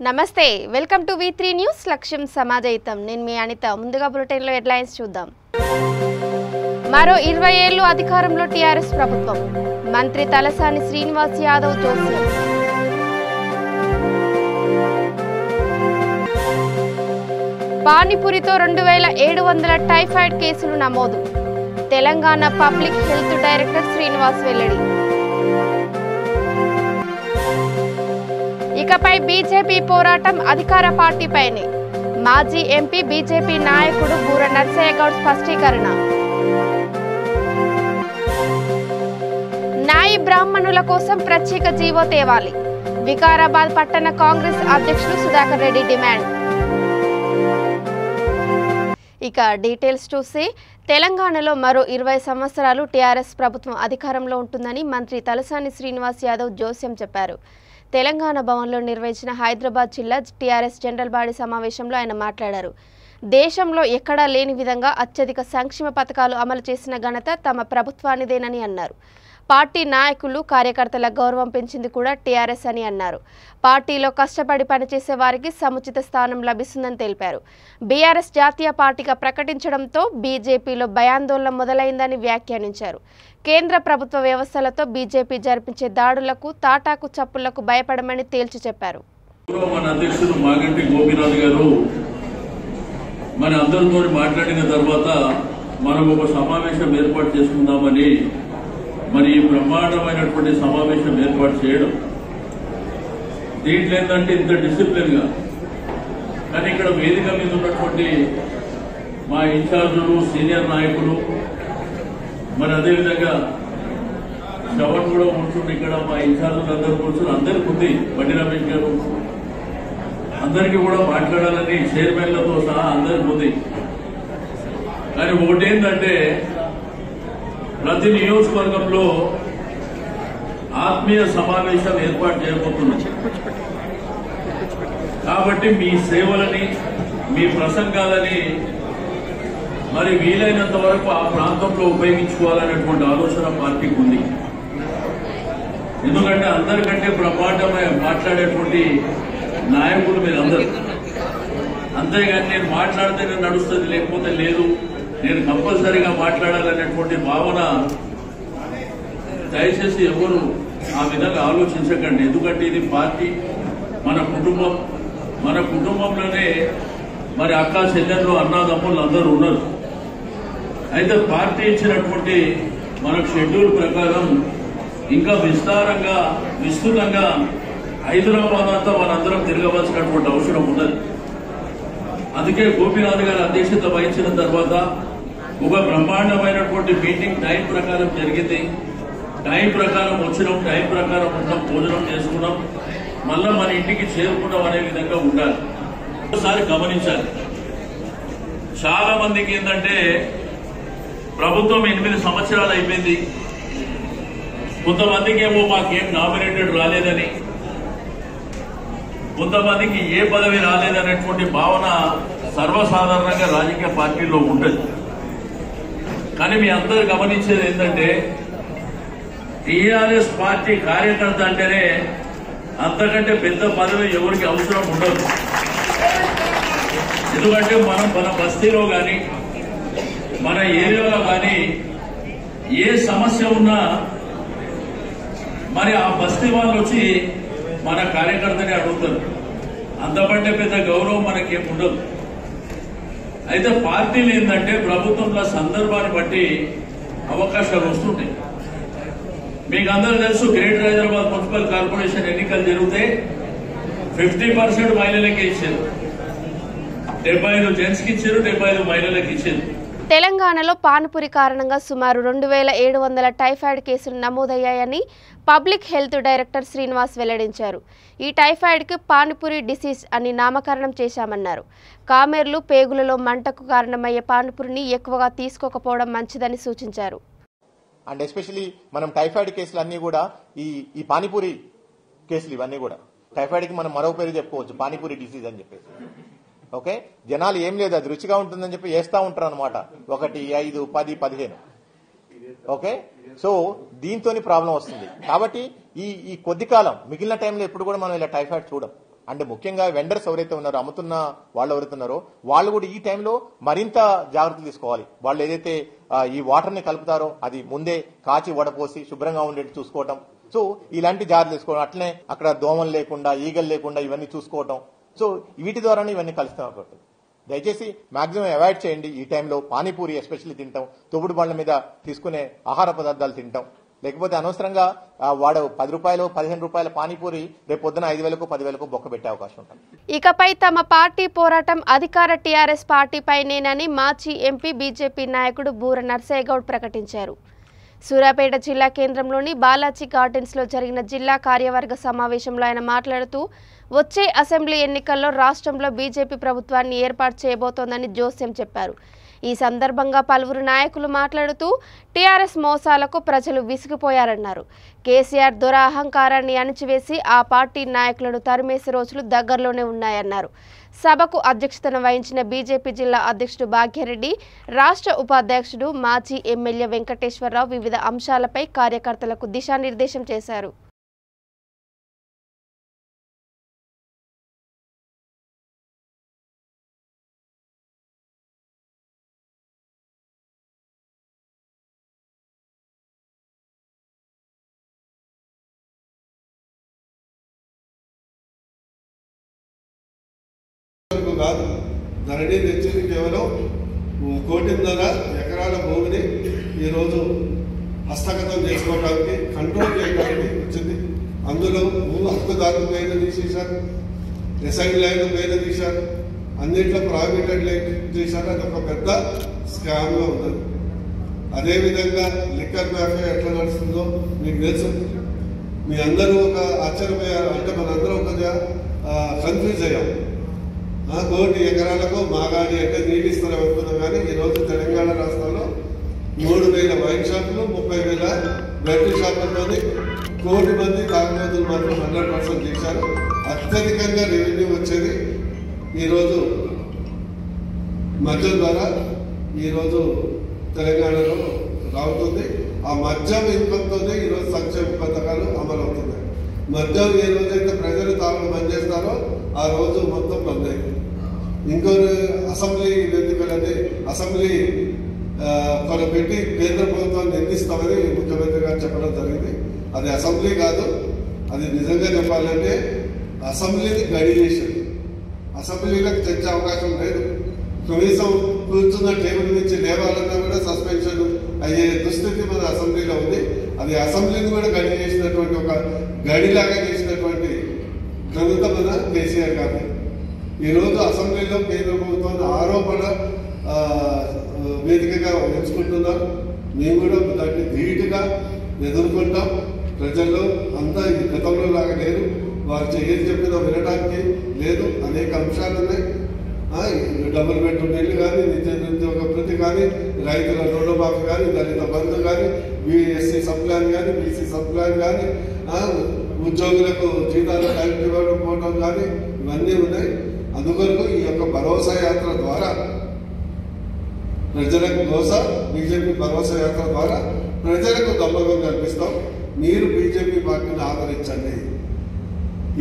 నమస్తే welcome to V3 news లక్ష్యం సమాజయితం నేను మీ అనిత ముందుగా బులెటిన్ లో హెడ్లైన్స్ చూద్దాం మరో 20 ఏళ్లు అధికారంలో టీఆర్ఎస్ ప్రభుత్వం మంత్రి తలసాని శ్రీనివాస్ యాదవ్ జోస్యం పానీపూరితో 2700 టైఫాయిడ్ కేసులు నమోదు Telangana public health director Srinivas వెల్లడి ఇకపై బీజేపీ పోరాటం అధికార పార్టీపైనే మాజీ ఎంపీ బీజేపీ నాయకుడు బూర నర్సయ్య గౌడ్ స్పష్టీకరణ నాయి బ్రాహ్మణుల కోసం ప్రత్యేక జీవో తేవాలి వికారాబాద్ పట్టణ కాంగ్రెస్ అధ్యక్షులు సుధాకర్ రెడ్డి డిమాండ్ ఇక డీటెయిల్స్ చూసి తెలంగాణలో మరో 20 సంవత్సరాలు టీఆర్ఎస్ ప్రభుత్వం అధికారంలో ఉంటుందని మంత్రి తలసాని శ్రీనివాస్ యాదవ్ జోస్యం చెప్పారు తెలంగాణ భవన్లో నిర్వహించిన హైదరాబాద్ జిల్లా టీఆర్ఎస్ జనరల్ బాడీ సమావేశంలో ఆయన మాట్లాడారు దేశంలో ఎక్కడా లేని విధంగా అత్యధిక సంక్షేమ పథకాలు అమలు చేసిన ఘనత తమ ప్రభుత్వానిదేనని అన్నారు పార్టీ నాయకులు కార్యకర్తల గౌరవం పెంచింది కూడా టీఆర్ఎస్ అని అన్నారు పార్టీలో కష్టపడి పనిచేసే వారికి సముచిత స్థానం లభిస్తుందని తెలిపారు బీఆర్ఎస్ జాతీయ పార్టీగా ప్రకటించడంతో బీజేపీలో భయాందోళన మొదలైందని వ్యాఖ్యానించారు కేంద్ర ప్రభుత్వ వ్యవస్థలతో బీజేపీ జరిపించే దాడులకు తాటాకు చప్పులకు భయపడమని తేల్చి చెప్పారు మన అధ్యక్షుడు మాగంటి గోపీనాథ్ గారు మన అందరితో మాట్లాడిన తర్వాత మనం ఒక సమావేశం ఏర్పాటు చేసుకుందామని మరి ఈ బ్రహ్మాండమైనటువంటి సమావేశం ఏర్పాటు చేయడం దీంట్లో ఏంటంటే ఇంత డిసిప్లిన్ గా కానీ ఇక్కడ వేదిక మీద ఉన్నటువంటి మా ఇన్ఛార్జులు సీనియర్ నాయకులు మరి అదేవిధంగా శ్రవణ్ కూడా కూర్చుంటే ఇక్కడ మా ఇన్ఛార్జులు అందరూ కూర్చుని అందరికి ఉంది బండి రమేష్ గారు అందరికీ కూడా మాట్లాడాలని చైర్మన్లతో సహా అందరికి ఉంది కానీ ఒకటేంటంటే ప్రతి నియోజకవర్గంలో ఆత్మీయ సమావేశం ఏర్పాటు చేయబోతున్నాం కాబట్టి మీ సేవలని మీ ప్రసంగాలని మరి వీలైనంత వరకు ఆ ప్రాంతంలో ఉపయోగించుకోవాలనేటువంటి ఆలోచన పార్టీకి ఉంది ఎందుకంటే అందరికంటే బ్రహ్మాండమే మాట్లాడేటువంటి నాయకులు మీరందరూ అంతేగాని నేను మాట్లాడితేనే నడుస్తుంది లేకపోతే లేదు నేను కంపల్సరీగా మాట్లాడాలనేటువంటి భావన దయచేసి ఎవరు ఆ విధంగా ఆలోచించకండి ఎందుకంటే ఇది పార్టీ మన కుటుంబం మన కుటుంబంలోనే మరి అక్కా చెల్లెళ్ళు అన్నదమ్ములు అందరూ ఉన్నారు అయితే పార్టీ ఇచ్చినటువంటి మనకు షెడ్యూల్ ప్రకారం ఇంకా విస్తృతంగా హైదరాబాద్ అంతా మనందరం తిరగవలసినటువంటి అవసరం ఉన్నది అందుకే గోపీనాథ్ గారి అధ్యక్షత వహించిన తర్వాత ఒక బ్రహ్మాండమైనటువంటి మీటింగ్ టైం ప్రకారం జరిగింది టైం ప్రకారం వచ్చినాం టైం ప్రకారం ఉన్నాం భోజనం చేసుకున్నాం మళ్ళా మన ఇంటికి చేరుకున్నాం అనే విధంగా ఉండాలి ఒకసారి గమనించాలి చాలా మందికి ఏంటంటే ప్రభుత్వం 8 సంవత్సరాలు అయిపోయింది కొంతమందికి ఏమో మాకేం నామినేటెడ్ రాలేదని కొంతమందికి ఏ పదవి రాలేదనేటువంటి భావన సర్వసాధారణంగా రాజకీయ పార్టీల్లో ఉంటుంది కానీ మీ అందరూ గమనించేది ఏంటంటే టీఆర్ఎస్ పార్టీ కార్యకర్త అంటేనే అంతకంటే పెద్ద పదవి ఎవరికి అవసరం ఉండదు ఎందుకంటే మనం మన బస్తీలో కానీ మన ఏరియాలో కానీ ఏ సమస్య ఉన్నా మరి ఆ బస్తీ వాళ్ళు వచ్చి మన కార్యకర్తని అడుగుతారు అంతకంటే పెద్ద గౌరవం మనకేం ఉండదు అయితే పార్టీలు ఏంటంటే ప్రభుత్వంలో సందర్భాన్ని బట్టి అవకాశాలు వస్తుంటాయి మీకు అందరూ తెలుసు గ్రేటర్ హైదరాబాద్ మున్సిపల్ కార్పొరేషన్ ఎన్నికలు జరిగితే 50% మహిళలకి ఇచ్చారు 75 జెంట్స్ కి ఇచ్చారు 75 మహిళలకు ఇచ్చారు తెలంగాణలో పానీపూరి కారణంగా సుమారు 2700 టైఫాయిడ్ కేసులు నమోదయ్యాయని పబ్లిక్ హెల్త్ డైరెక్టర్ శ్రీనివాస్ వెల్లడించారు ఈ టైఫాయిడ్కి పానీపూరి డిసీజ్ అని నామకరణం చేశామన్నారు కామెర్లు పేగులలో మంటకు కారణమయ్యే పానీపూరిని ఎక్కువగా తీసుకోకపోవడం మంచిదని సూచించారు అండ్ ఎస్పెషలీ మనం టైఫాయిడ్ కేసులు అన్ని కూడా ఈ పానీపూరి కేసులు ఇవన్నీ కూడా టైఫాయిడ్ కి మనం మరో పేరు చెప్పుకోవచ్చు పానీపూరి డిసీజ్ అని చెప్పేసి ఓకే జనాలు ఏం లేదు అది రుచిగా ఉంటుందని చెప్పి వేస్తా ఉంటారు అనమాట 1 5 10 15 ఓకే సో దీంతోని ప్రాబ్లం వస్తుంది కాబట్టి ఈ కొద్ది కాలం మిగిలిన టైంలో ఎప్పుడు కూడా మనం ఇలా టైఫాయిడ్ చూడం అండ్ ముఖ్యంగా వెండర్స్ ఎవరైతే ఉన్నారో, అమ్ముతున్న వాళ్ళు ఎవరైతే ఉన్నారో వాళ్ళు కూడా ఈ టైంలో మరింత జాగ్రత్తలు తీసుకోవాలి. వాళ్ళు ఏదైతే ఈ వాటర్ ని కలుపుతారో అది ముందే కాచి వడపోసి శుభ్రంగా ఉండేట్టు చూసుకోవటం. సో ఇలాంటి జాగ్రత్తలు తీసుకోవడం, అట్లనే అక్కడ దోమలు లేకుండా, ఈగలు లేకుండా ఇవన్నీ చూసుకోవటం. సో వీటి ద్వారానే ఇవన్నీ కలుస్తాం. దయచేసి మాక్సిమం అవాయిడ్ చేయండి. ఈ టైంలో పానీపూరి ఎస్పెషల్లీ తింటాం, తోపుడు బండ్ల మీద తీసుకునే ఆహార పదార్థాలు తింటాం. లేకపోతే అనవసరంగా వాడు 10 రూపాయలు 15 రూపాయల పానీపూరి రేపు పొద్దున 5,000కు 10,000కు బొక్క పెట్టే అవకాశం ఉంటుంది. ఇకపై తమ పార్టీ పోరాటం అధికార టీఆర్ఎస్ పార్టీపైనేనని మాజీ ఎంపీ బీజేపీ నాయకుడు బూర నర్సయ్య గౌడ్ ప్రకటించారు. సూర్యాపేట జిల్లా కేంద్రంలోని బాలాజీ గార్డెన్స్ లో జరిగిన జిల్లా కార్యవర్గ సమావేశంలో ఆయన మాట్లాడుతూ వచ్చే అసెంబ్లీ ఎన్నికల్లో రాష్ట్రంలో బీజేపీ ప్రభుత్వాన్ని ఏర్పాటు చేయబోతోందని జోస్యం చెప్పారు. ఈ సందర్భంగా పలువురు నాయకులు మాట్లాడుతూ టీఆర్ఎస్ మోసాలకు ప్రజలు విసిగిపోయారన్నారు. కేసీఆర్ దురహంకారాన్ని అణిచివేసి ఆ పార్టీ నాయకులను తరిమేసే రోజులు దగ్గరలోనే ఉన్నాయన్నారు. సభకు అధ్యక్షతన వహించిన బీజేపీ జిల్లా అధ్యక్షుడు భాగ్యరెడ్డి, రాష్ట్ర ఉపాధ్యక్షుడు మాజీ ఎమ్మెల్యే వెంకటేశ్వరరావు వివిధ అంశాలపై కార్యకర్తలకు దిశానిర్దేశం చేశారు. కాదు, ధరణి తెచ్చింది కేవలం 1.5 ఎకరాల భూమిని ఈరోజు హస్తగతం చేసుకోవడానికి, కంట్రోల్ చేయడానికి వచ్చింది. అందులో భూ హక్కుదారుల పేరు తీసేశారు, ఎస్ఐ ల్యాండ్ పేరు తీశారు, అన్నింటిలో ప్రైవేటెడ్ ల్యాండ్ చేశారు. అది ఒక పెద్ద స్కామ్గా ఉన్నది. అదేవిధంగా లిక్కర్ మాఫియా ఎట్లా నడుస్తుందో మీకు తెలుసు. మీ అందరూ ఒక ఆశ్చర్యపోయారు, అంటే మనందరం ఒక కన్ఫ్యూజ్ అయ్యాం. 1 ఎకరాలకు మాగాడి అంటే నీళ్ళు ఇస్తారు అనుకున్నాం. కానీ ఈరోజు తెలంగాణ రాష్ట్రంలో 3,000 వైన్ షాపులు, 30,000 బెల్ట్ షాపులతో 1 కోటి మంది తాగుబోతులు మాత్రం 100% చేశారు. అత్యధికంగా రెవెన్యూ వచ్చేది ఈరోజు మద్యం ద్వారా ఈరోజు తెలంగాణలో రావుతుంది. ఆ మద్యం ఇన్కంతోనే ఈరోజు సంక్షేమ పథకాలు అమలు అవుతున్నాయి. మద్యం ఏ రోజైతే ప్రజలు తాగడం బంద్ చేస్తారో ఆ రోజు మొత్తం బంద్ అయింది. ఇంకో అసెంబ్లీ ఎన్నికలంటే అసెంబ్లీ కొన్ని పెట్టి కేంద్ర ప్రభుత్వాన్ని నిందిస్తామని ముఖ్యమంత్రి గారు చెప్పడం జరిగింది. అది అసెంబ్లీ కాదు, అది నిజంగా చెప్పాలంటే అసెంబ్లీని గడి చేసింది. అసెంబ్లీలకు తెచ్చే అవకాశం లేదు. కనీసం కూర్చున్న టేబుల్ నుంచి లేవాలన్నా కూడా సస్పెన్షన్ అయ్యే దుస్థితి మన అసెంబ్లీలో ఉంది. అది అసెంబ్లీని కూడా గడి చేసినటువంటి, ఒక గడిలాగా చేసినటువంటి ఘనత మన కేసీఆర్ గారు. ఈరోజు అసెంబ్లీలో కేంద్ర ప్రభుత్వాన్ని ఆరోపణ వేదికగా ఎంచుకుంటున్నారు. మేము కూడా దాన్ని ధీటుగా ఎదుర్కొంటాం. ప్రజల్లో అంతా ఈ గతంలో లాగా లేదు, వారు ఏది చెప్పినా వినడానికి లేదు. అనేక అంశాలు ఉన్నాయి. డబుల్ బెడ్రూమ్ ఇల్లు కానీ, నిత్యోద్యోగ వృత్తి కానీ, రైతుల రుణమాఫీ కానీ, దళిత బంధు కానీ, ఎస్సీ సప్లాన్ కానీ, బీసీ సప్లాన్ కానీ, ఉద్యోగులకు జీతాలు కలిపి ఇవ్వకపోవడం కానీ, ఇవన్నీ ఉన్నాయి. అందుకొరకు ఈ యొక్క భరోసా యాత్ర ద్వారా ప్రజలకు బీజేపీ భరోసా యాత్ర ద్వారా ప్రజలకు నమ్మకం కల్పిస్తాం. మీరు బీజేపీ పార్టీని ఆదరించండి.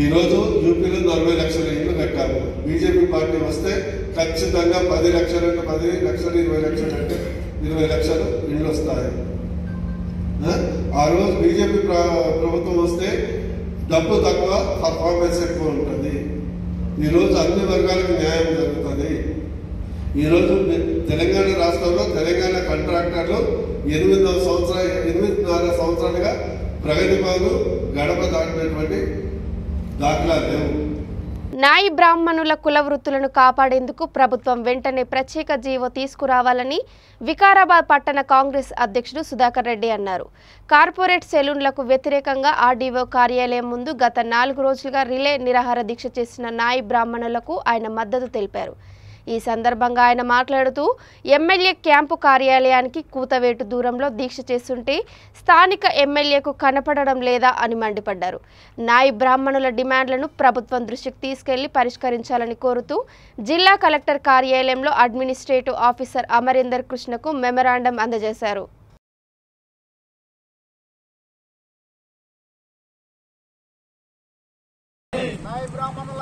ఈరోజు యూపీలో 40 లక్షల ఇళ్లు కట్టారు. బీజేపీ పార్టీ వస్తే ఖచ్చితంగా 10 లక్షలు అంటే 10 లక్షలు, 20 లక్షలు అంటే 20 లక్షలు ఇళ్ళు వస్తాయి. ఆ రోజు బీజేపీ ప్రభుత్వం వస్తే డబ్బు తక్కువ, పర్ఫార్మెన్స్ ఎక్కువ ఉంటుంది. ఈరోజు అన్ని వర్గాలకు న్యాయం జరుగుతుంది. ఈరోజు తెలంగాణ రాష్ట్రంలో తెలంగాణ కాంట్రాక్టర్లు 8.5 సంవత్సరాలుగా ప్రగతి పనులు గడప దాటినటువంటి దాఖలాలు లేవు. నాయి బ్రాహ్మణుల కుల వృత్తులను కాపాడేందుకు ప్రభుత్వం వెంటనే ప్రత్యేక జీవో తీసుకురావాలని వికారాబాద్ పట్టణ కాంగ్రెస్ అధ్యక్షుడు సుధాకర్ రెడ్డి అన్నారు. కార్పొరేట్ సెలూన్లకు వ్యతిరేకంగా ఆర్డీఓ కార్యాలయం ముందు గత 4 రోజులుగా రిలే నిరాహార దీక్ష చేసిన నాయి బ్రాహ్మణులకు ఆయన మద్దతు తెలిపారు. ఈ సందర్భంగా ఆయన మాట్లాడుతూ ఎమ్మెల్యే క్యాంపు కార్యాలయానికి కూతవేటు దూరంలో దీక్ష చేస్తుంటే స్థానిక ఎమ్మెల్యేకు కనపడడం లేదా అని మండిపడ్డారు. నాయి బ్రాహ్మణుల డిమాండ్లను ప్రభుత్వం దృష్టికి తీసుకెళ్లి పరిష్కరించాలని కోరుతూ జిల్లా కలెక్టర్ కార్యాలయంలో అడ్మినిస్ట్రేటివ్ ఆఫీసర్ అమరేందర్ కృష్ణకు మెమరాండం అందజేశారు. నాయి బ్రాహ్మణుల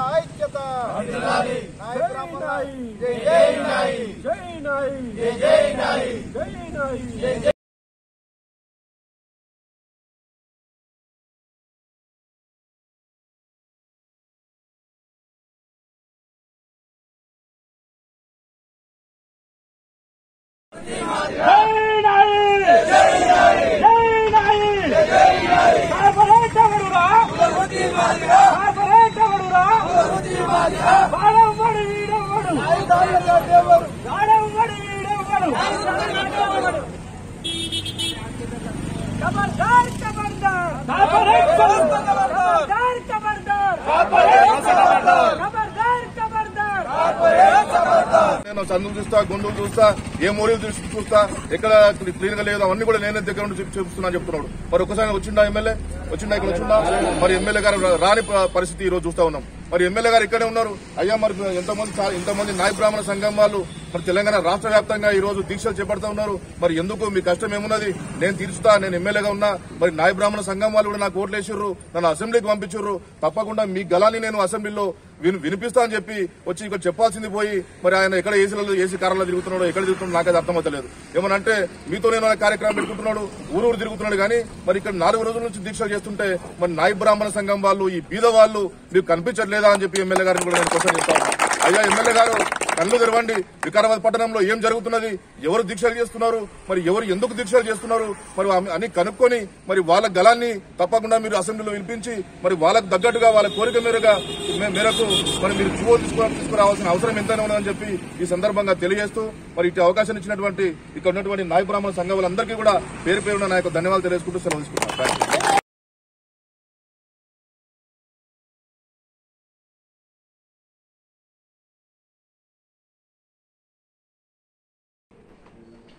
నేను చందులు చూస్తా, గుండులు చూస్తా, ఏ మోరీలు చూస్తా, ఎక్కడ క్లీన్ గా లేదు అవన్నీ కూడా నేనే దగ్గర నుండి చూపిస్తున్నా చెప్తున్నాడు. మరి ఒక్కసారి వచ్చిండా ఎమ్మెల్యే? వచ్చిండా? ఇక్కడ వచ్చిందా? మరి ఎమ్మెల్యే గారు రాని పరిస్థితి ఈ రోజు చూస్తా ఉన్నాం. మరి ఎమ్మెల్యే గారు ఇక్కడే ఉన్నారు. అయ్యా మరి ఇంతమంది నాయ బ్రాహ్మణ సంఘం వాళ్ళు మరి తెలంగాణ రాష్ట్ర వ్యాప్తంగా ఈ రోజు దీక్షలు చేపడతా ఉన్నారు. మరి ఎందుకు? మీ కష్టం ఏమున్నది? నేను తీరుస్తా, నేను ఎమ్మెల్యేగా ఉన్నా. మరి నాయ బ్రాహ్మణ సంఘం వాళ్ళు కూడా నాకు ఓట్లు వేసిర్రు, నన్ను అసెంబ్లీకి పంపించారు. తప్పకుండా మీ గలాన్ని నేను అసెంబ్లీలో వినిపిస్తా అని చెప్పి వచ్చి ఇక్కడ చెప్పాల్సింది పోయి మరి ఆయన ఎక్కడ ఏసీ కారంలో తిరుగుతున్నాడో, ఎక్కడ తిరుగుతున్నాడో నాకైతే అర్థమవుతలేదు. ఏమనంటే మీతో నేను కార్యక్రమం పెట్టుకుంటున్నాడు, ఊరు తిరుగుతున్నాడు. కానీ మరి ఇక్కడ 4 రోజుల నుంచి దీక్షలు చేస్తుంటే మరి నాయ బ్రాహ్మణ సంఘం వాళ్ళు, ఈ బీద వాళ్ళు మీకు కనిపించట్లేదా అని చెప్పి ఎమ్మెల్యే గారిని కూడా నేను క్వశ్చన్ చేస్తాను. అయ్యా ఎమ్మెల్యే గారు, కళ్ళు తెరవండి. వికారాబాద్ పట్టణంలో ఏం జరుగుతున్నది, ఎవరు దీక్షలు చేస్తున్నారు, మరి ఎవరు ఎందుకు దీక్షలు చేస్తున్నారు, మరి అని కనుక్కొని మరి వాళ్ళ గలాన్ని తప్పకుండా మీరు అసెంబ్లీలో వినిపించి మరి వాళ్ళకు తగ్గట్టుగా వాళ్ళ కోరిక మేరకు మరి మీరు తీసుకురావాల్సిన అవసరం ఎంతైనా ఉన్నదని చెప్పి ఈ సందర్భంగా తెలియజేస్తూ మరి ఇటు అవకాశం ఇచ్చినటువంటి ఇక్కడ ఉన్నటువంటి నాయ బ్రాహ్మణ సంఘం వాళ్ళందరికీ కూడా పేరు పేరున నా యొక్క ధన్యవాదాలు తెలియజేసుకుంటూ సెలవు తీసుకుంటున్నాను.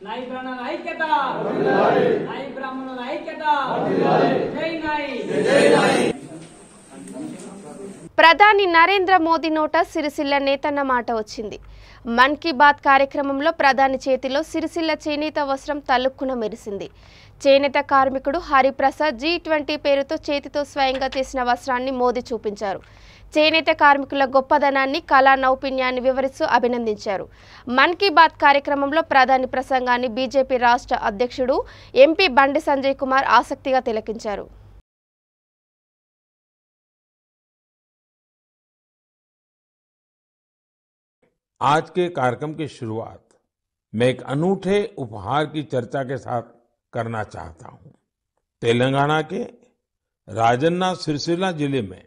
నాయి బ్రాహ్మణుల ఐక్యత, నాయి బ్రాహ్మణుల ఐక్యత, జై నాయి. ప్రధాని నరేంద్ర మోదీ నోట సిరిసిల్ల నేతన్న మాట వచ్చింది. మన్ కీ బాత్ కార్యక్రమంలో ప్రధాని చేతిలో సిరిసిల్ల చేనేత వస్త్రం తలుక్కున మెరిసింది. చేనేత కార్మికుడు హరిప్రసాద్ G20 పేరుతో చేతితో స్వయంగా చేసిన వస్త్రాన్ని మోదీ చూపించారు. చేనేత కార్మికుల గొప్పదనాన్ని, కళా నైపుణ్యాన్ని వివరిస్తూ అభినందించారు. మన్ కీ బాత్ కార్యక్రమంలో ప్రధాని ప్రసంగాన్ని బీజేపీ రాష్ట్ర అధ్యక్షుడు ఎంపీ బండి సంజయ్ కుమార్ ఆసక్తిగా తిలకించారు. आज के कार्यक्रम की शुरुआत मैं एक अनूठे उपहार की चर्चा के साथ करना चाहता हूं। तेलंगाना के राजन्ना सिरसिल्ला जिले में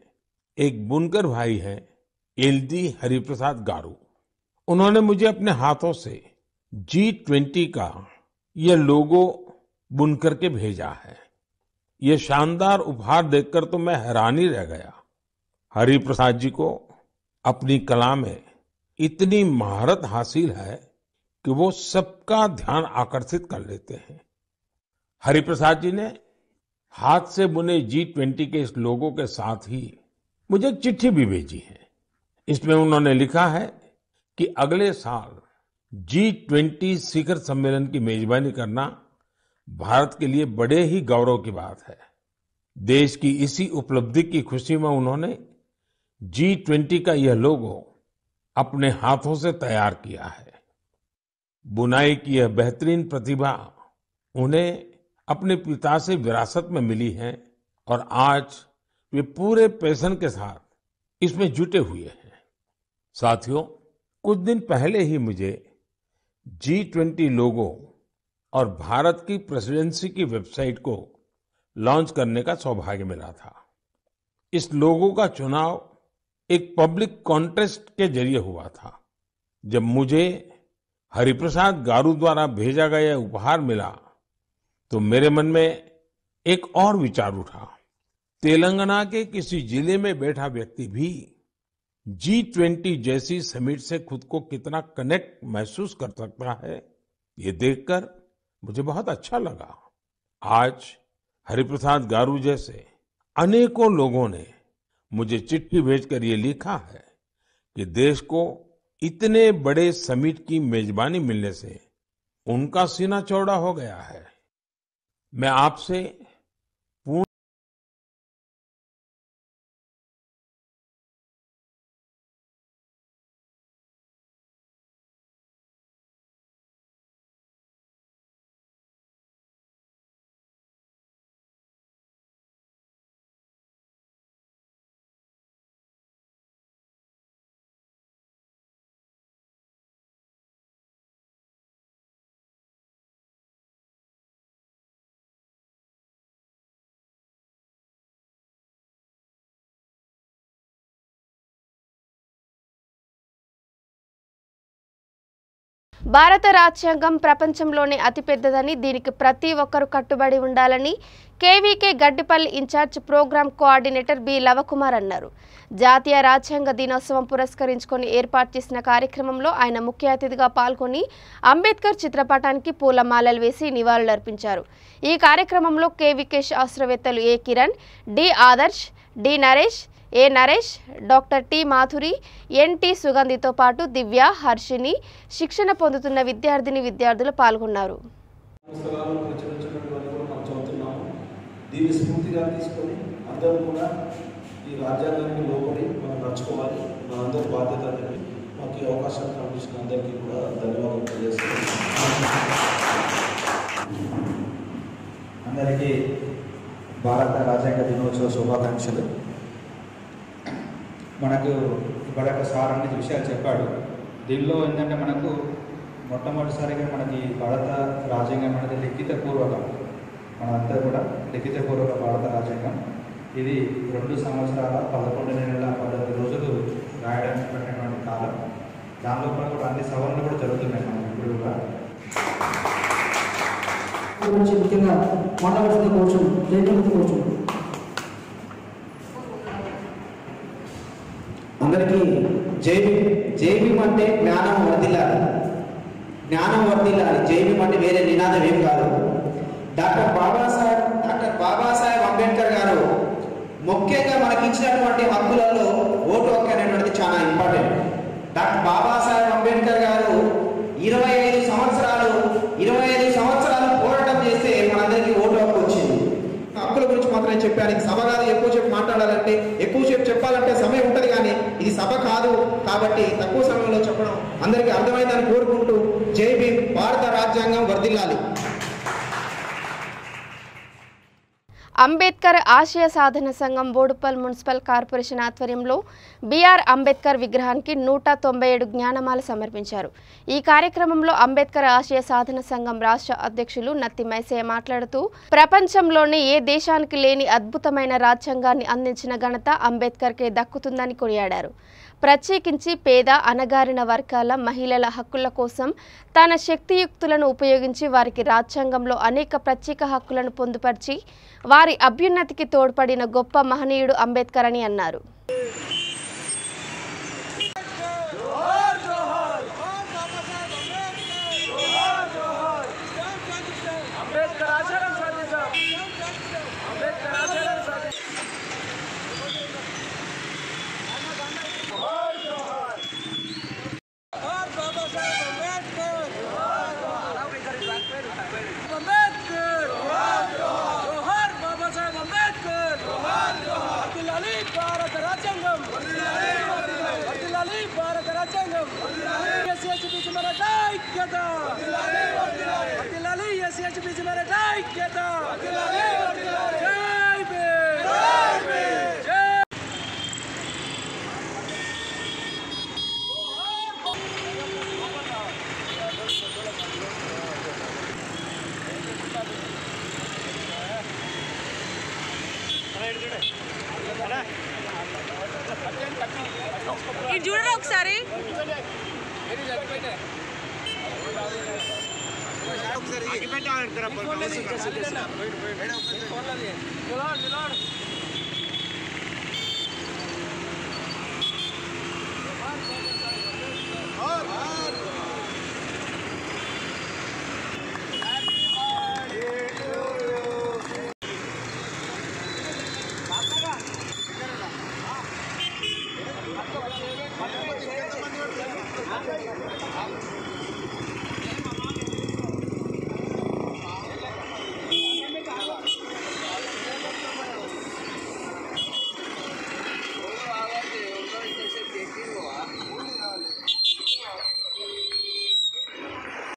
एक बुनकर भाई हैं एलदी हरिप्रसाद गारू। उन्होंने मुझे अपने हाथों से G20 का ये लोगो बुनकर के भेजा है। ये शानदार उपहार देखकर तो मैं हैरान ही रह गया। हरिप्रसाद जी को अपनी कला में इतनी महारत हासिल है कि वो सबका ध्यान आकर्षित कर लेते हैं। हरिप्रसाद जी ने हाथ से बुने G20 के इस लोगो के साथ ही मुझे एक चिट्ठी भी भेजी है। इसमें उन्होंने लिखा है कि अगले साल G20 शिखर सम्मेलन की मेजबानी करना भारत के लिए बड़े ही गौरव की बात है। देश की इसी उपलब्धि की खुशी में उन्होंने G20 का यह लोगो अपने हाथों से तैयार किया है। बुनाई की यह बेहतरीन प्रतिभा उन्हें अपने पिता से विरासत में मिली है और आज वे पूरे पैशन के साथ इसमें जुटे हुए हैं। साथियों, कुछ दिन पहले ही मुझे G20 लोगो और भारत की प्रेसिडेंसी की वेबसाइट को लॉन्च करने का सौभाग्य मिला था। इस लोगो का चुनाव एक पब्लिक कॉन्टेस्ट के जरिए हुआ था। जब मुझे हरिप्रसाद गारू द्वारा भेजा गया उपहार मिला तो मेरे मन में एक और विचार उठा। तेलंगाना के किसी जिले में बैठा व्यक्ति भी G20 जैसी समिट से खुद को कितना कनेक्ट महसूस कर सकता है, ये देखकर मुझे बहुत अच्छा लगा। आज हरिप्रसाद गारू जैसे अनेकों लोगों ने मुझे चिट्ठी भेजकर ये लिखा है कि देश को इतने बड़े समिट की मेजबानी मिलने से उनका सीना चौड़ा हो गया है। मैं आपसे భారత రాజ్యాంగం ప్రపంచంలోనే అతిపెద్దదని, దీనికి ప్రతి ఒక్కరూ కట్టుబడి ఉండాలని KVK Gaddipalli incharge program coordinator B Lavakumar అన్నారు. జాతీయ రాజ్యాంగ దినోత్సవం పురస్కరించుకొని ఏర్పాటు చేసిన కార్యక్రమంలో ఆయన ముఖ్య అతిథిగా పాల్గొని అంబేద్కర్ చిత్రపటానికి పూలమాలలు వేసి నివాళులర్పించారు. ఈ కార్యక్రమంలో కేవీకే శాస్త్రవేత్తలు A Kiran, D Adarsh, D Naresh, A Naresh, doctor T Madhuri, NT సుగంధితో పాటు దివ్య, హర్షిని, శిక్షణ పొందుతున్న విద్యార్థులు పాల్గొన్నారు. దీన్ని స్ఫూర్తిగా తీసుకొని అందరూ కూడా ఈ రాజ్యాంగానికి లోబడి మనం నడుచుకోవాలి. మనందరి బాధ్యత అనేది. మాకు ఈ అవకాశం కల్పించిన అందరికీ కూడా ధన్యవాదాలు తెలియజేస్తున్నాను. అందరికీ భారత రాజ్యాంగ దినోత్సవ శుభాకాంక్షలు. మనకు ఇప్పటిక సార్ అన్ని విషయాలు చెప్పాడు. దీనిలో ఏంటంటే మనకు మొట్టమొదటిసారిగా మనకి భారత రాజ్యాంగం అనేది లిఖితపూర్వకం. మనంతా కూడా లిఖితపూర్వక భారత రాజ్యాంగం. ఇది 2 సంవత్సరాల 11 నెలల 12 రోజులు రాయడానికి పట్టినటువంటి కాలం. దానిలో కూడా అన్ని సవరణలు కూడా జరుగుతున్నాయి. మనం ఇప్పుడు కూడా ముఖ్యంగా మాట్లాడుతున్న కోచం జయప్రద కోచం అందరికీ జైబీం అంటే జ్ఞానం వర్ధిల్లాలి. జైబీం అంటే వేరే నినాదం ఏం కాదు. డాక్టర్ బాబాసాహెబ్ అంబేద్కర్ గారు ముఖ్యంగా మనకి ఇచ్చినటువంటి హక్కులలో ఓటు హక్కు అనేటువంటిది చాలా ఇంపార్టెంట్. డాక్టర్ బాబాసాహెబ్ అంబేద్కర్ గారు 25 సంవత్సరాలు పోరాటం చేస్తే మనందరికీ ఓటు హక్కు వచ్చింది. హక్కుల గురించి మాత్రమే చెప్పాను. సభ కాదు, ఎక్కువసేపు మాట్లాడాలంటే ఎక్కువసేపు చెప్పాలంటే సమయం ఉంటుంది, కానీ ఇది సభ కాదు. కాబట్టి తక్కువ సమయంలో చెప్పడం అందరికీ అర్థమైందని కోరుకుంటూ జై భీమ్, భారత రాజ్యాంగం వర్ధిల్లాలి. అంబేద్కర్ ఆశయ సాధన సంఘం బోడుపల్ మున్సిపల్ కార్పొరేషన్ ఆధ్వర్యంలో బిఆర్ అంబేద్కర్ విగ్రహానికి 197 జ్ఞానమాల సమర్పించారు. ఈ కార్యక్రమంలో అంబేద్కర్ ఆశయ సాధన సంఘం రాష్ట్ర అధ్యక్షులు నత్తి మైసయ్య మాట్లాడుతూ, ప్రపంచంలోనే ఏ దేశానికి లేని అద్భుతమైన రాజ్యాంగాన్ని అందించిన ఘనత అంబేద్కర్కే దక్కుతుందని కొనియాడారు. ప్రత్యేకించి పేద, అణగారిన వర్గాల మహిళల హక్కుల కోసం తన శక్తియుక్తులను ఉపయోగించి వారికి రాజ్యాంగంలో అనేక ప్రత్యేక హక్కులను పొందుపరిచి వారి అభ్యున్నతికి తోడ్పడిన గొప్ప మహనీయుడు అంబేద్కర్ అని అన్నారు. చూడరా ఒకసారి.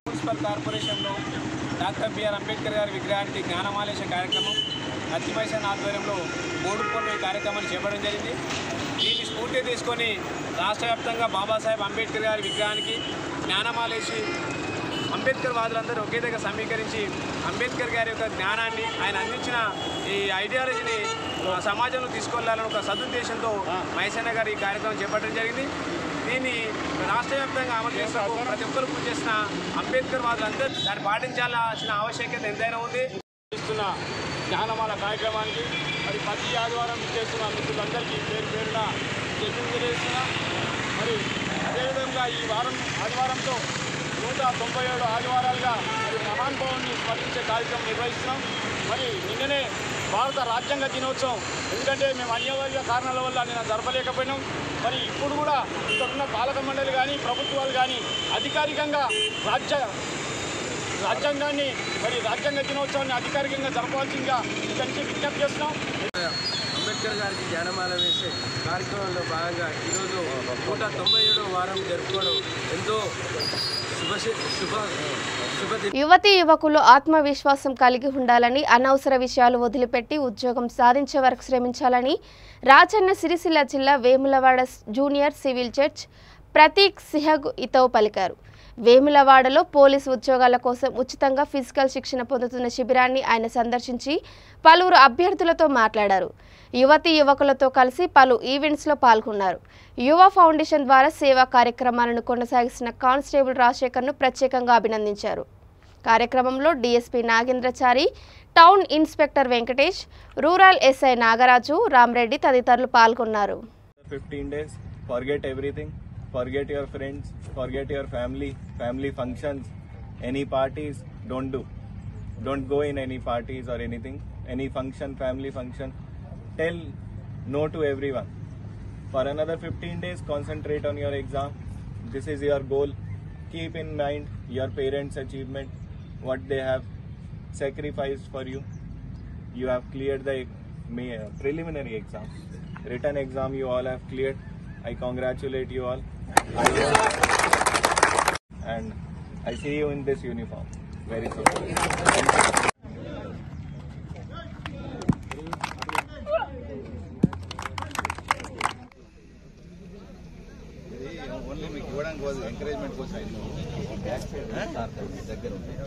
మున్సిపల్ కార్పొరేషన్లో డాక్టర్ బిఆర్ అంబేద్కర్ గారి విగ్రహానికి జ్ఞానమాలేశ కార్యక్రమం అత్తిమైసన్ ఆధ్వర్యంలో బోడుపల్లి ఈ కార్యక్రమాన్ని చేపట్టడం జరిగింది. దీన్ని స్ఫూర్తి తీసుకొని రాష్ట్ర వ్యాప్తంగా బాబాసాహెబ్ అంబేద్కర్ గారి విగ్రహానికి జ్ఞానమాలేసి అంబేద్కర్ వాదులందరూ ఒకే దగ్గర సమీకరించి అంబేద్కర్ గారి యొక్క జ్ఞానాన్ని, ఆయన అందించిన ఈ ఐడియాలజీని సమాజంలో తీసుకెళ్లాలని ఒక సదుద్దేశంతో మైసన్న గారు ఈ కార్యక్రమం చేపట్టడం జరిగింది. దీన్ని రాష్ట్ర వ్యాప్తంగా అమలు చేసిన ప్రతి ఒక్కరు కృషి చేసిన అంబేద్కర్ వాదులందరూ దాన్ని పాటించాల్సిన ఆవశ్యకత ఎంతైనా ఉంది. ఇస్తున్న జ్ఞానమాల కార్యక్రమానికి మరి ప్రతి ఆదివారం చేస్తున్న మిత్రులందరికీ పేరు పేరున తెలియజేస్తున్నా. మరి అదేవిధంగా ఈ ఆదివారంతో 197 ఆదివారాలుగా మరి మహానుభావుని స్మరించే కార్యక్రమం నిర్వహిస్తున్నాం. మరి నిన్ననే భారత రాజ్యాంగ దినోత్సవం, ఎందుకంటే మేము అనివార్య కారణాల వల్ల నేను జరపలేకపోయినాం. మరి ఇప్పుడు కూడా ఇక్కడున్న పాలక మండలి కానీ ప్రభుత్వాలు కానీ అధికారికంగా రాజ్యాంగాన్ని మరి రాజ్యాంగ దినోత్సవాన్ని అధికారికంగా జరపవలసిందిగా ఇక్కడి నుంచి విజ్ఞప్తి చేస్తున్నాం. అంబేద్కర్ గారికి జ్ఞానమాల వేసే కార్యక్రమంలో భాగంగా ఈరోజు 197వ వారం జరుపుకోవడం ఎంతో యువతీ యువకులు ఆత్మవిశ్వాసం కలిగి ఉండాలని, అనవసర విషయాలు వదిలిపెట్టి ఉద్యోగం సాధించే వరకు శ్రమించాలని రాజన్న సిరిసిల్ల జిల్లా Vemulawada junior civil judge Prateek Sihag హితవు పలికారు. వేములవాడలో పోలీసు ఉద్యోగాల కోసం ఉచితంగా ఫిజికల్ శిక్షణ పొందుతున్న శిబిరాన్ని ఆయన సందర్శించి పలువురు అభ్యర్థులతో మాట్లాడారు. యువతీ యువకులతో కలిసి పలు ఈవెంట్స్లో పాల్గొన్నారు. యువ ఫౌండేషన్ ద్వారా సేవా కార్యక్రమాలను కొనసాగిస్తున్న కానిస్టేబుల్ రాజశేఖర్ను ప్రత్యేకంగా అభినందించారు. కార్యక్రమంలో DSP Nagendrachari, town inspector Venkatesh, rural SI Nagaraju, Rama Reddy తదితరులు పాల్గొన్నారు. 15 days, forget everything, forget your friends, forget your family functions, any parties, don't go in any parties or anything, any function, family function, tell no to everyone. For another 15 days, concentrate on your exam. This is your goal. Keep in mind your parents' achievement, what they have sacrificed for you. You have cleared the preliminary exam. Written exam you all have cleared. I congratulate you all. And I see you in this uniform very soon. Only మీకు ఇవ్వడానికి కోసం encouragement కోసం back side దగ్గర ఉంటాయి.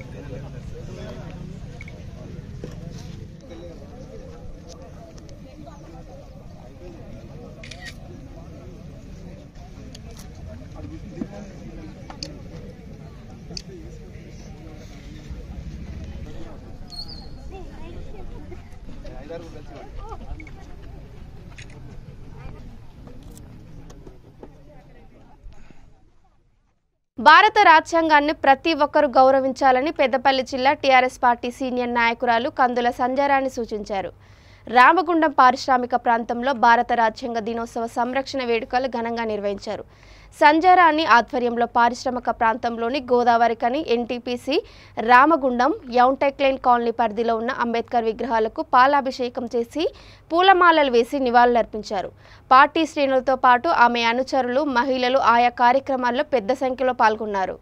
భారత రాజ్యాంగాన్ని ప్రతి ఒక్కరూ గౌరవించాలని పెద్దపల్లి జిల్లా టీఆర్ఎస్ పార్టీ సీనియర్ నాయకురాలు కందుల సంజయరాణి సూచించారు. రామగుండం పారిశ్రామిక ప్రాంతంలో భారత రాజ్యాంగ దినోత్సవ సంరక్షణ వేడుకలు ఘనంగా నిర్వహించారు. సంజయరాణి ఆధ్వర్యంలో పారిశ్రామిక ప్రాంతంలోని గోదావరికని, ఎన్టీపీసీ, రామగుండం, యౌంటెక్లైన్ కాలనీ పరిధిలో ఉన్న అంబేద్కర్ విగ్రహాలకు పాలాభిషేకం చేసి పూలమాలలు వేసి నివాళులర్పించారు. పార్టీ శ్రేణులతో పాటు ఆమె అనుచరులు, మహిళలు ఆయా కార్యక్రమాల్లో పెద్ద సంఖ్యలో పాల్గొన్నారు.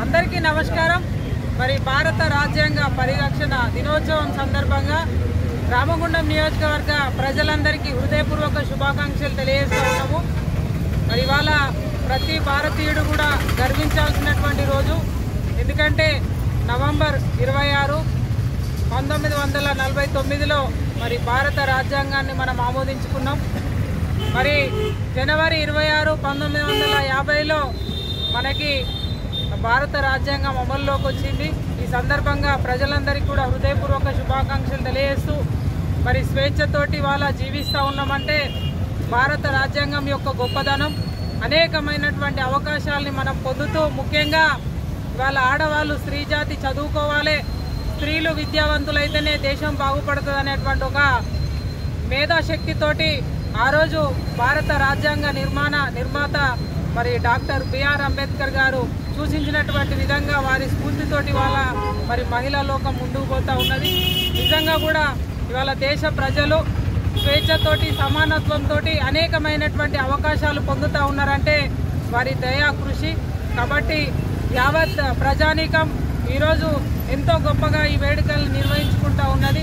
అందరికీ నమస్కారం. మరి భారత రాజ్యాంగ పరిరక్షణ దినోత్సవం సందర్భంగా రామగుండం నియోజకవర్గ ప్రజలందరికీ హృదయపూర్వక శుభాకాంక్షలు తెలియజేస్తూ ఉన్నాము. మరి ఇవాళ ప్రతి భారతీయుడు కూడా గర్వించాల్సినటువంటి రోజు. ఎందుకంటే నవంబర్ 26, 1949లో మరి భారత రాజ్యాంగాన్ని మనం ఆమోదించుకున్నాం. మరి జనవరి 26, 1950లో మనకి భారత రాజ్యాంగం అమల్లోకి వచ్చింది. ఈ సందర్భంగా ప్రజలందరికీ కూడా హృదయపూర్వక శుభాకాంక్షలు తెలియజేస్తూ మరి స్వేచ్ఛతోటి వాళ్ళ జీవిస్తూ ఉన్నామంటే భారత రాజ్యాంగం యొక్క గొప్పదనం. అనేకమైనటువంటి అవకాశాలని మనం పొందుతూ ముఖ్యంగా ఇవాళ ఆడవాళ్ళు స్త్రీ జాతి చదువుకోవాలి, స్త్రీలు విద్యావంతులైతేనే దేశం బాగుపడుతుంది అనేటువంటి ఒక మేధాశక్తితోటి ఆ రోజు భారత రాజ్యాంగ నిర్మాత మరి డాక్టర్ బిఆర్ అంబేద్కర్ గారు సూచించినటువంటి విధంగా వారి స్ఫూర్తితోటి వాళ్ళ మరి మహిళా లోకం ముందుకు పోతూ ఉన్నది. నిజంగా కూడా ఇవాళ దేశ ప్రజలు స్వేచ్ఛతోటి సమానత్వంతో అనేకమైనటువంటి అవకాశాలు పొందుతూ ఉన్నారంటే వారి దయా కృషి. కాబట్టి యావత్ ప్రజానీకం ఈరోజు ఎంతో గొప్పగా ఈ వేడుకలు నిర్వహించుకుంటూ ఉన్నది.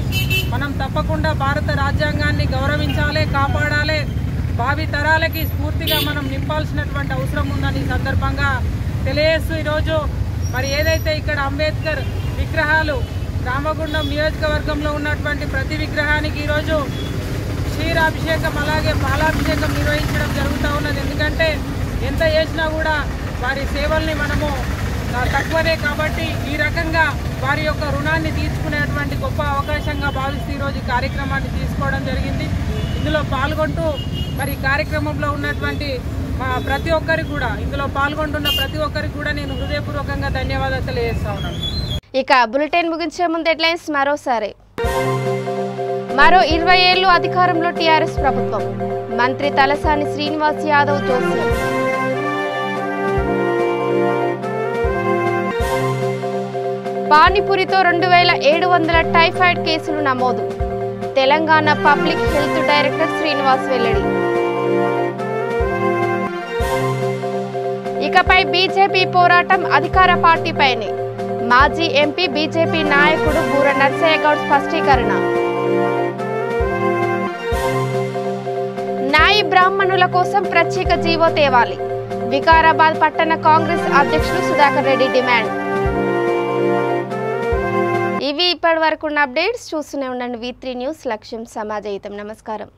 మనం తప్పకుండా భారత రాజ్యాంగాన్ని గౌరవించాలి, కాపాడాలి, భావి తరాలకి స్ఫూర్తిగా మనం నింపాల్సినటువంటి అవసరం ఉందని ఈ సందర్భంగా తెలియజేస్తూ ఈరోజు మరి ఏదైతే ఇక్కడ అంబేద్కర్ విగ్రహాలు రామగుండం నియోజకవర్గంలో ఉన్నటువంటి ప్రతి విగ్రహానికి ఈరోజు క్షీరాభిషేకం అలాగే పాలాభిషేకం నిర్వహించడం జరుగుతూ ఉన్నది. ఎందుకంటే ఎంత చేసినా కూడా వారి సేవల్ని మనము తక్కువనే కాబట్టి ఈ రకంగా వారి యొక్క రుణాన్ని తీర్చుకునేటువంటి గొప్ప అవకాశంగా భావిస్తూ ఈరోజు కార్యక్రమాన్ని తీసుకోవడం జరిగింది. ఇందులో పాల్గొంటూ మరి కార్యక్రమంలో ఉన్నటువంటి ప్రతి ఒక్కరికి కూడా ఇందులో పాల్గొంటున్న ప్రతి ఒక్కరికి కూడా నేను హృదయపూర్వకంగా ధన్యవాదాలు తెలియజేస్తా ఉన్నాను. ఇక బులెటిన్ ముగించే ముందు హెడ్లైన్స్ మరోసారి. మరో 20 ఏళ్లు అధికారంలో టీఆర్ఎస్ ప్రభుత్వం, మంత్రి తలసాని శ్రీనివాస్ యాదవ్ జోస్యం. పానీపూరితో 2700 టైఫాయిడ్ కేసులు నమోదు, Telangana public health director Srinivas వెల్లడి. ఇకపై బీజేపీ పోరాటం అధికార పార్టీపైనే, మాజీ ఎంపీ బీజేపీ నాయకుడు బూర నర్సయ్య గౌడ్ స్పష్టీకరణ. నాయి బ్రాహ్మణుల కోసం ప్రత్యేక జీవో తేవాలి, వికారాబాద్ పట్టణ కాంగ్రెస్ అధ్యక్షులు సుధాకర్ రెడ్డి డిమాండ్. ఇవి ఇప్పటి వరకు ఉన్న అప్డేట్స్. చూస్తూనే ఉండండి V3 న్యూస్, లక్ష్యం సమాజ హితం. నమస్కారం.